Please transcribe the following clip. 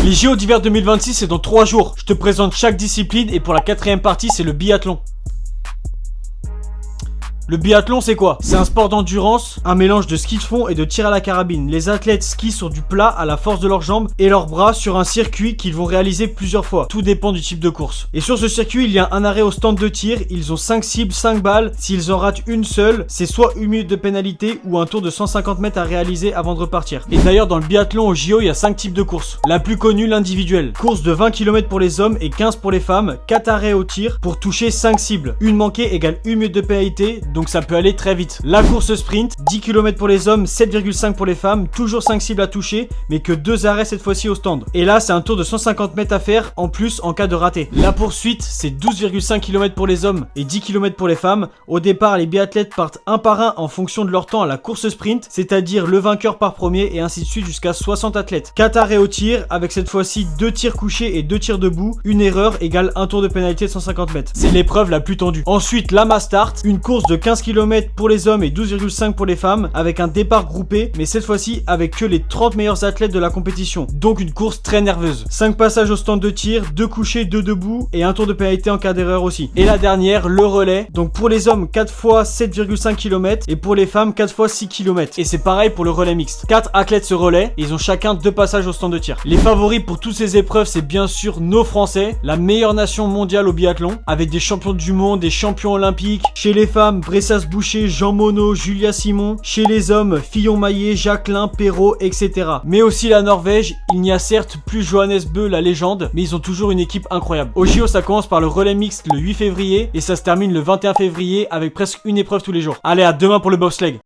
Les JO d'hiver 2026 c'est dans 3 jours. Je te présente chaque discipline et pour la 4e partie c'est le biathlon. Le biathlon c'est quoi? C'est un sport d'endurance, un mélange de ski de fond et de tir à la carabine. Les athlètes skient sur du plat à la force de leurs jambes et leurs bras sur un circuit qu'ils vont réaliser plusieurs fois. Tout dépend du type de course. Et sur ce circuit il y a un arrêt au stand de tir, ils ont 5 cibles, 5 balles. S'ils en ratent une seule, c'est soit 1 minute de pénalité ou un tour de 150 mètres à réaliser avant de repartir. Et d'ailleurs dans le biathlon au JO il y a 5 types de courses. La plus connue, l'individuelle. Course de 20 km pour les hommes et 15 pour les femmes. 4 arrêts au tir pour toucher 5 cibles. Une manquée égale 1 minute de pénalité, donc ça peut aller très vite. La course sprint, 10 km pour les hommes, 7,5 pour les femmes, toujours 5 cibles à toucher, mais que 2 arrêts cette fois-ci au stand. Et là, c'est un tour de 150 mètres à faire, en plus en cas de raté. La poursuite, c'est 12,5 km pour les hommes et 10 km pour les femmes. Au départ, les biathlètes partent un par un en fonction de leur temps à la course sprint, c'est-à-dire le vainqueur par premier et ainsi de suite jusqu'à 60 athlètes. 4 arrêts au tir, avec cette fois-ci 2 tirs couchés et 2 tirs debout. Une erreur égale un tour de pénalité de 150 mètres. C'est l'épreuve la plus tendue. Ensuite, la mass start, une course de 15 km pour les hommes et 12,5 pour les femmes, avec un départ groupé, mais cette fois-ci avec que les 30 meilleurs athlètes de la compétition. Donc une course très nerveuse. 5 passages au stand de tir, 2 couchés, 2 debout et un tour de pénalité en cas d'erreur aussi. Et la dernière, le relais. Donc pour les hommes, 4 fois 7,5 km et pour les femmes, 4 fois 6 km. Et c'est pareil pour le relais mixte. 4 athlètes se relaient et ils ont chacun 2 passages au stand de tir. Les favoris pour toutes ces épreuves, c'est bien sûr nos Français, la meilleure nation mondiale au biathlon, avec des champions du monde, des champions olympiques. Chez les femmes, Bressas Boucher, Jean Monod, Julia Simon. Chez les hommes, Fillon-Maillet, Jacquelin, Perrault, etc. Mais aussi la Norvège, il n'y a certes plus Johannes Bö, la légende, mais ils ont toujours une équipe incroyable. Au JO, ça commence par le relais mixte le 8 février et ça se termine le 21 février avec presque une épreuve tous les jours. Allez, à demain pour le bobsleigh.